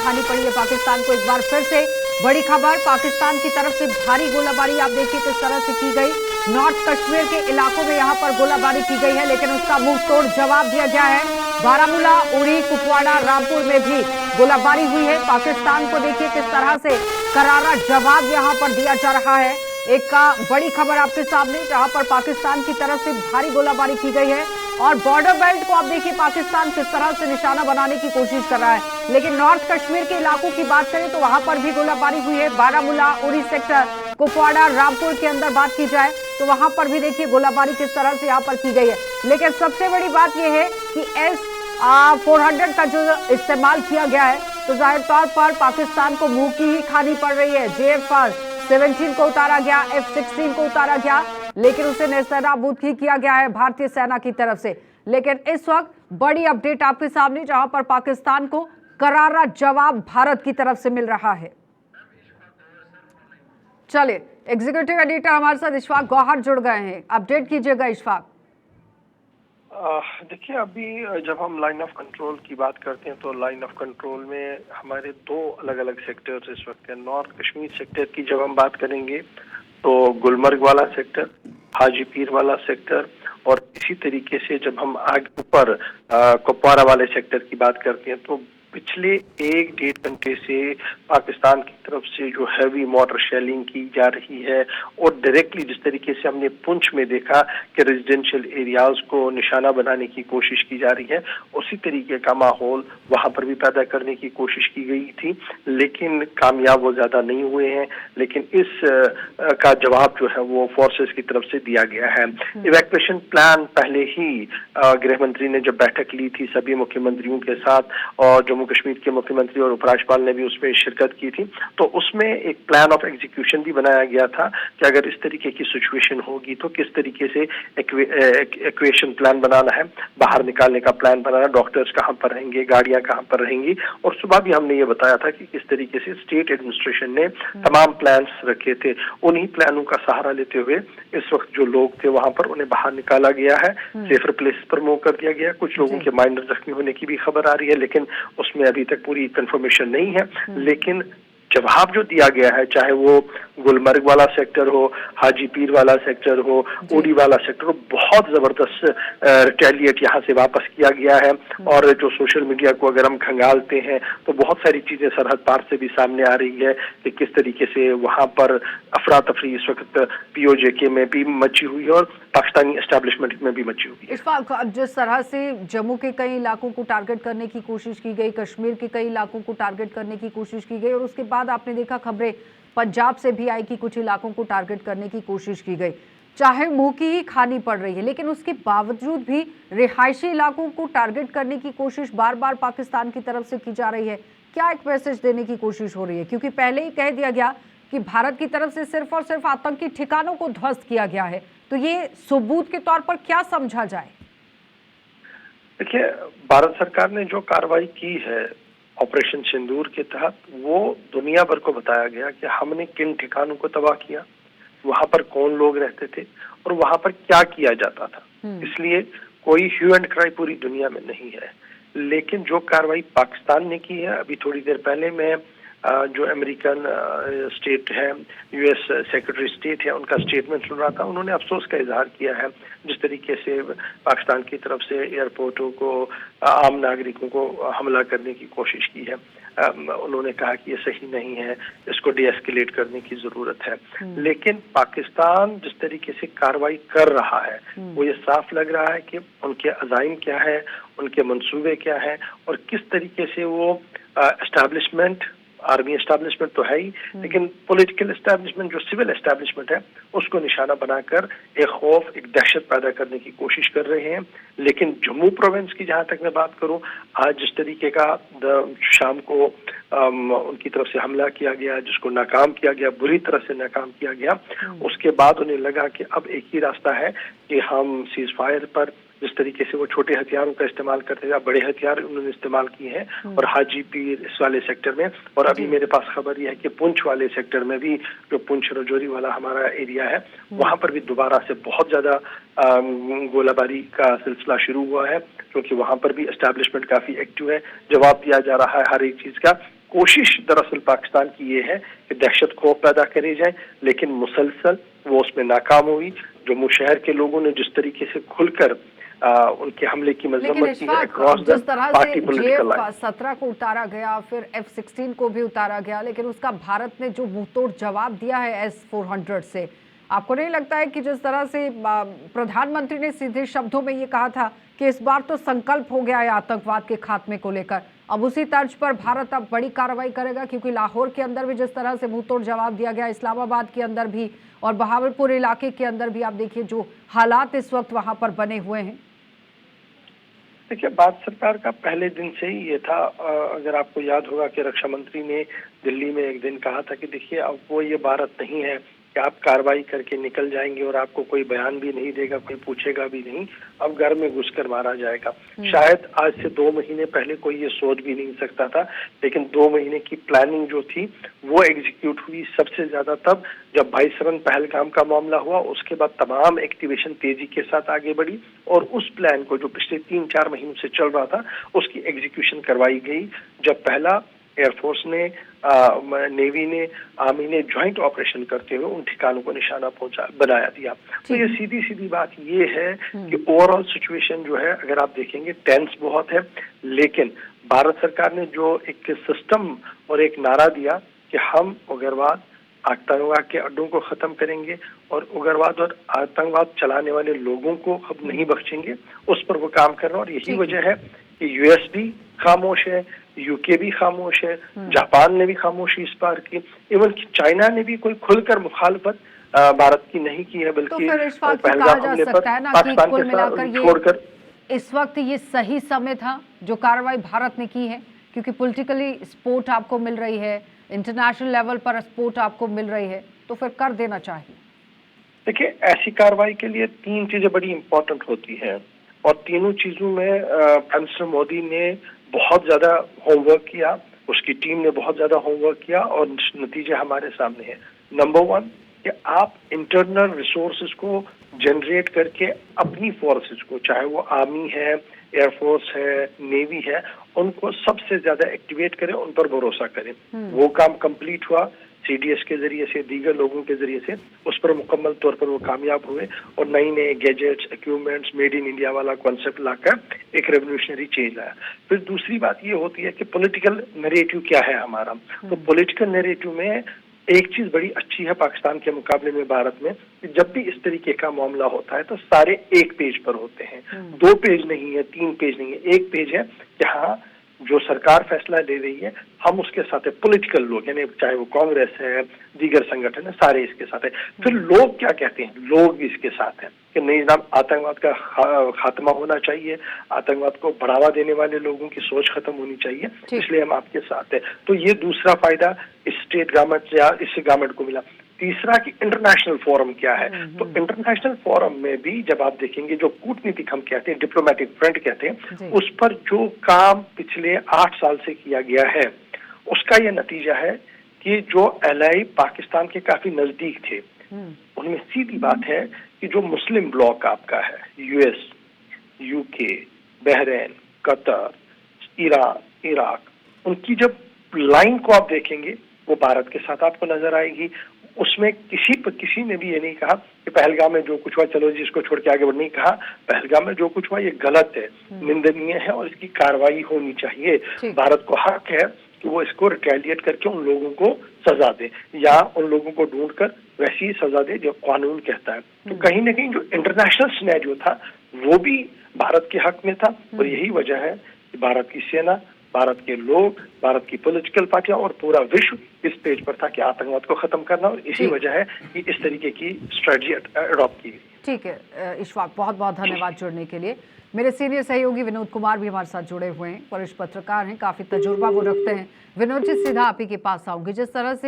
खानी पड़ी है पाकिस्तान को। एक बार फिर से बड़ी खबर, पाकिस्तान की तरफ से भारी गोलाबारी आप देखिए किस तरह से की गई। नॉर्थ कश्मीर के इलाकों में यहाँ पर गोलाबारी की गई है, लेकिन उसका मुंह तोड़ जवाब दिया गया है। बारामूला, उड़ी, कुपवाड़ा, रामपुर में भी गोलाबारी हुई है। पाकिस्तान को देखिए किस तरह से करारा जवाब यहाँ पर दिया जा रहा है। एक का बड़ी खबर आपके सामने, जहां पर पाकिस्तान की तरफ से भारी गोलाबारी की गई है और बॉर्डर बेल्ट को आप देखिए पाकिस्तान किस तरह से निशाना बनाने की कोशिश कर रहा है। लेकिन नॉर्थ कश्मीर के इलाकों की बात करें तो वहां पर भी गोलाबारी हुई है। बारामूला, उड़ी सेक्टर, कुपवाड़ा, रामपुर के अंदर बात की जाए तो वहां पर भी देखिए गोलाबारी किस तरह से यहाँ पर की गई है। लेकिन सबसे बड़ी बात यह है कि S-400 का जो इस्तेमाल किया गया है, तो जाहिर तौर पर पाकिस्तान को मुंह की ही खानी पड़ रही है। JF-17 को उतारा गया, F-16 को उतारा गया, लेकिन उसे नेस्तनाबूद ही किया गया है भारतीय सेना की तरफ से। लेकिन इस वक्त बड़ी अपडेट आपके सामने, जहां पर पाकिस्तान को करारा जवाब भारत की तरफ से मिल रहा है। चलिए, एग्जीक्यूटिव एडिटर हमारे साथ इशफाक गौहर जुड़ गए हैं, अपडेट कीजिएगा इशफाक। देखिए, अभी जब हम लाइन ऑफ कंट्रोल की बात करते हैं तो लाइन ऑफ कंट्रोल में हमारे दो अलग अलग सेक्टर्स इस वक्त हैं। नॉर्थ कश्मीर सेक्टर की जब हम बात करेंगे तो गुलमर्ग वाला सेक्टर, हाजी पीर वाला सेक्टर, और इसी तरीके से जब हम आगे ऊपर कुपवाड़ा वाले सेक्टर की बात करते हैं तो पिछले 1-1.5 घंटे से पाकिस्तान की तरफ से जो हैवी मॉर्टर शेलिंग की जा रही है और डायरेक्टली जिस तरीके से हमने पुंछ में देखा कि रेजिडेंशियल एरियाज को निशाना बनाने की कोशिश की जा रही है, उसी तरीके का माहौल वहां पर भी पैदा करने की कोशिश की गई थी, लेकिन कामयाब वो ज्यादा नहीं हुए हैं। लेकिन इस का जवाब जो है वो फोर्सेस की तरफ से दिया गया है। इवैक्यूएशन प्लान पहले ही गृह मंत्री ने जब बैठक ली थी सभी मुख्यमंत्रियों के साथ, और जम्मू कश्मीर के मुख्यमंत्री और उपराज्यपाल ने भी उसमें शिरकत की थी, तो उसमें एक प्लान ऑफ एग्जीक्यूशन भी बनाया गया था कि अगर इस तरीके की सिचुएशन होगी तो किस तरीके से इवैक्यूएशन प्लान बनाना है, बाहर निकालने का प्लान बनाना, डॉक्टर्स कहाँ पर रहेंगे, गाड़ियां कहाँ पर रहेंगी। और सुबह भी हमने ये बताया था कि किस तरीके से स्टेट एडमिनिस्ट्रेशन ने तमाम प्लान्स रखे थे। उन्हीं प्लानों का सहारा लेते हुए इस वक्त जो लोग थे वहां पर उन्हें बाहर निकाला गया है, सेफर प्लेस पर मूव कर दिया गया। कुछ लोगों के माइनर जख्मी होने की भी खबर आ रही है, लेकिन उसमें अभी तक पूरी कंफर्मेशन नहीं है। लेकिन जवाब जो दिया गया है, चाहे वो गुलमर्ग वाला सेक्टर हो, हाजी पीर वाला सेक्टर हो, उड़ी वाला सेक्टर हो, बहुत जबरदस्त रिटेलिएट यहाँ से वापस किया गया है। और जो सोशल मीडिया को अगर हम खंगालते हैं तो बहुत सारी चीजें सरहद पार से भी सामने आ रही है कि किस तरीके से वहां पर अफरा तफरी इस वक्त POJK में भी मची हुई है और पाकिस्तानी एस्टेब्लिशमेंट में भी मची हुई है। इस बार जिस तरह से जम्मू के कई इलाकों को टारगेट करने की कोशिश की गई, कश्मीर के कई इलाकों को टारगेट करने की कोशिश की गई, और उसके बाद आपने देखा खबरें पंजाब से भी आई कि कुछ इलाकों को टारगेट करने की कोशिश की गई। चाहे मुंह की ही खानी पड़ रही है, लेकिन उसके बावजूद भी रिहायशी इलाकों को टारगेट करने की कोशिश बार बार पाकिस्तान की तरफ से की जा रही है। क्या एक मैसेज देने की कोशिश हो रही है? क्योंकि पहले ही कह दिया गया कि भारत की तरफ से सिर्फ और सिर्फ आतंकी ठिकानों को ध्वस्त किया गया है, तो ये सबूत के तौर पर क्या समझा जाए? देखिए, भारत सरकार ने जो कार्रवाई की है ऑपरेशन सिंदूर के तहत, वो दुनिया भर को बताया गया कि हमने किन ठिकानों को तबाह किया, वहां पर कौन लोग रहते थे और वहां पर क्या किया जाता था। इसलिए कोई ह्यू एंड क्राई पूरी दुनिया में नहीं है। लेकिन जो कार्रवाई पाकिस्तान ने की है, अभी थोड़ी देर पहले मैं जो अमेरिकन स्टेट है, US सेक्रेटरी स्टेट है, उनका स्टेटमेंट सुन रहा था। उन्होंने अफसोस का इजहार किया है जिस तरीके से पाकिस्तान की तरफ से एयरपोर्टों को, आम नागरिकों को हमला करने की कोशिश की है। उन्होंने कहा कि ये सही नहीं है, इसको डीएस्केलेट करने की जरूरत है। लेकिन पाकिस्तान जिस तरीके से कार्रवाई कर रहा है वो ये साफ लग रहा है कि उनके अज़ाइम क्या है, उनके मंसूबे क्या है और किस तरीके से वो एस्टैब्लिशमेंट, आर्मी एस्टैब्लिशमेंट तो है ही, लेकिन पॉलिटिकल एस्टैब्लिशमेंट जो सिविल एस्टैब्लिशमेंट है उसको निशाना बनाकर एक खौफ, एक दहशत पैदा करने की कोशिश कर रहे हैं। लेकिन जम्मू प्रोविंस की जहां तक मैं बात करूं, आज जिस तरीके का शाम को उनकी तरफ से हमला किया गया, जिसको नाकाम किया गया, बुरी तरह से नाकाम किया गया, उसके बाद उन्हें लगा कि अब एक ही रास्ता है कि हम सीज फायर पर, जिस तरीके से वो छोटे हथियारों का इस्तेमाल करते थे, बड़े हथियार उन्होंने इस्तेमाल किए हैं और हाजी पीर इस वाले सेक्टर में। और अभी मेरे पास खबर यह है कि पुंछ वाले सेक्टर में भी, जो पुंछ रजौरी वाला हमारा एरिया है, वहां पर भी दोबारा से बहुत ज्यादा गोलाबारी का सिलसिला शुरू हुआ है, क्योंकि वहां पर भी एस्टैब्लिशमेंट काफी एक्टिव है, जवाब दिया जा रहा है हर एक चीज का। कोशिश दरअसल पाकिस्तान की ये है कि दहशत खौफ पैदा करे जाए, लेकिन मुसलसल वो उसमें नाकाम हुई। जम्मू शहर के लोगों ने जिस तरीके से खुलकर उनके हमले की मजम्मत की है अक्रॉस द जिस तरह पार्टी से पॉलिटिकल लाइन। F-17 को उतारा गया, फिर F-16 को भी उतारा गया, लेकिन उसका भारत ने जो मुंहतोड़ जवाब दिया है S-400 से, आपको नहीं लगता है कि जिस तरह से प्रधानमंत्री ने सीधे शब्दों में ये कहा था कि इस बार तो संकल्प हो गया है आतंकवाद के खात्मे को लेकर, अब उसी तर्ज पर भारत अब बड़ी कार्रवाई करेगा? क्योंकि लाहौर के अंदर भी जिस तरह से मुंहतोड़ जवाब दिया गया, इस्लामाबाद के अंदर भी और बहावलपुर इलाके के अंदर भी, आप देखिए जो हालात इस वक्त वहां पर बने हुए हैं। देखिए, भारत सरकार का पहले दिन से ही ये था। अगर आपको याद होगा कि रक्षा मंत्री ने दिल्ली में एक दिन कहा था कि देखिए अब वो ये भारत नहीं है कि आप कार्रवाई करके निकल जाएंगे और आपको कोई बयान भी नहीं देगा, कोई पूछेगा भी नहीं, अब घर में घुसकर मारा जाएगा। शायद आज से 2 महीने पहले कोई ये सोच भी नहीं सकता था, लेकिन 2 महीने की प्लानिंग जो थी वो एग्जीक्यूट हुई सबसे ज्यादा तब जब 22 पहलगाम का मामला हुआ। उसके बाद तमाम एक्टिवेशन तेजी के साथ आगे बढ़ी और उस प्लान को जो पिछले 3-4 महीनों से चल रहा था उसकी एग्जीक्यूशन करवाई गई। जब पहला एयरफोर्स ने, नेवी ने, आर्मी ने ज्वाइंट ऑपरेशन करते हुए उन ठिकानों को निशाना बनाया दिया। तो ये सीधी सीधी बात ये है कि ओवरऑल सिचुएशन जो है अगर आप देखेंगे टेंस बहुत है, लेकिन भारत सरकार ने जो एक सिस्टम और एक नारा दिया कि हम उग्रवाद आतंकवाद के अड्डों को खत्म करेंगे और उग्रवाद और आतंकवाद चलाने वाले लोगों को अब नहीं बख्शेंगे, उस पर वो काम कर रहे हैं। और यही वजह है कि यूएस भी खामोश है, यूके भी खामोश है, जापान ने भी खामोशी इस बार की, इवन चाइना ने भी कोई खुलकर मुखालफत भारत की नहीं की है, बल्कि तो फिर इस वक्त कहा जा सकता है ना कि कुल मिलाकर छोड़कर इस वक्त ये सही समय था जो कार्रवाई भारत ने की है, क्योंकि पॉलिटिकली सपोर्ट आपको मिल रही है, इंटरनेशनल लेवल पर सपोर्ट आपको मिल रही है, तो फिर कर देना चाहिए। देखिए, ऐसी कार्रवाई के लिए 3 चीजें बड़ी इंपॉर्टेंट होती हैं और तीनों चीजों में प्राइम मिनिस्टर मोदी ने बहुत ज्यादा होमवर्क किया, उसकी टीम ने बहुत ज्यादा होमवर्क किया और नतीजे हमारे सामने हैं। नंबर 1 कि आप इंटरनल रिसोर्सेज को जनरेट करके अपनी फोर्सेज को, चाहे वो आर्मी है, एयरफोर्स है, नेवी है, उनको सबसे ज्यादा एक्टिवेट करें, उन पर भरोसा करें। वो काम कंप्लीट हुआ सीडीएस के जरिए से, दीगर लोगों के जरिए से, उस पर मुकम्मल तौर पर वो कामयाब हुए और नई नए gadgets, equipments, made in India वाला कॉन्सेप्ट लाकर एक रेवोल्यूशनरी चेंज लाया। फिर दूसरी बात ये होती है कि पॉलिटिकल नैरेटिव क्या है हमारा। तो पॉलिटिकल नैरेटिव में एक चीज बड़ी अच्छी है पाकिस्तान के मुकाबले में भारत में, कि जब भी इस तरीके का मामला होता है तो सारे एक पेज पर होते हैं, 2 पेज नहीं है, 3 पेज नहीं है, एक पेज है कि हाँ जो सरकार फैसला ले रही है हम उसके साथ है, पॉलिटिकल लोग, यानी चाहे वो कांग्रेस है, दीगर संगठन है, सारे इसके साथ है। फिर लोग क्या कहते हैं, लोग भी इसके साथ हैं कि नहीं जनाब आतंकवाद का खात्मा होना चाहिए, आतंकवाद को बढ़ावा देने वाले लोगों की सोच खत्म होनी चाहिए, इसलिए हम आपके साथ है। तो ये दूसरा फायदा इस स्टेट गवर्नमेंट या इस गवर्नमेंट को मिला। तीसरा कि इंटरनेशनल फोरम क्या है, तो इंटरनेशनल फोरम में भी जब आप देखेंगे जो कूटनीतिक हम कहते हैं, डिप्लोमेटिक फ्रंट कहते हैं, उस पर जो काम पिछले 8 साल से किया गया है उसका यह नतीजा है कि जो एलआई पाकिस्तान के काफी नजदीक थे उनमें सीधी बात है कि जो मुस्लिम ब्लॉक आपका है, US, UK, Bahrain, Qatar, Iran, Iraq, उनकी जब लाइन को आप देखेंगे वो भारत के साथ आपको नजर आएगी। उसमें किसी ने भी ये नहीं कहा कि पहलगाम में जो कुछ हुआ चलो जी इसको छोड़ के आगे बढ़, नहीं कहा। पहलगाम में जो कुछ हुआ ये गलत है, निंदनीय है और इसकी कार्रवाई होनी चाहिए। भारत को हक है कि वो इसको रिटेलिएट करके उन लोगों को सजा दे या उन लोगों को ढूंढकर वैसी सजा दे जो कानून कहता है। तो कहीं ना कहीं जो इंटरनेशनल सिनेरियो था वो भी भारत के हक में था और यही वजह है कि भारत की सेना, भारत के लोग, भारत की पॉलिटिकल पार्टियां और पूरा विश्व इस पेज पर था कि आतंकवाद को खत्म करना, और इसी वजह है कि इस तरीके की स्ट्रेटजी अडॉप्ट की गई। ठीक है इशफाक, बहुत बहुत धन्यवाद जुड़ने के लिए। मेरे सीनियर सहयोगी विनोद कुमार भी हमारे साथ जुड़े हुए हैं, वरिष्ठ पत्रकार हैं, काफी तजुर्बा वो रखते हैं। विनोद जी, सीधा आप ही के पास आऊंगी। जिस तरह से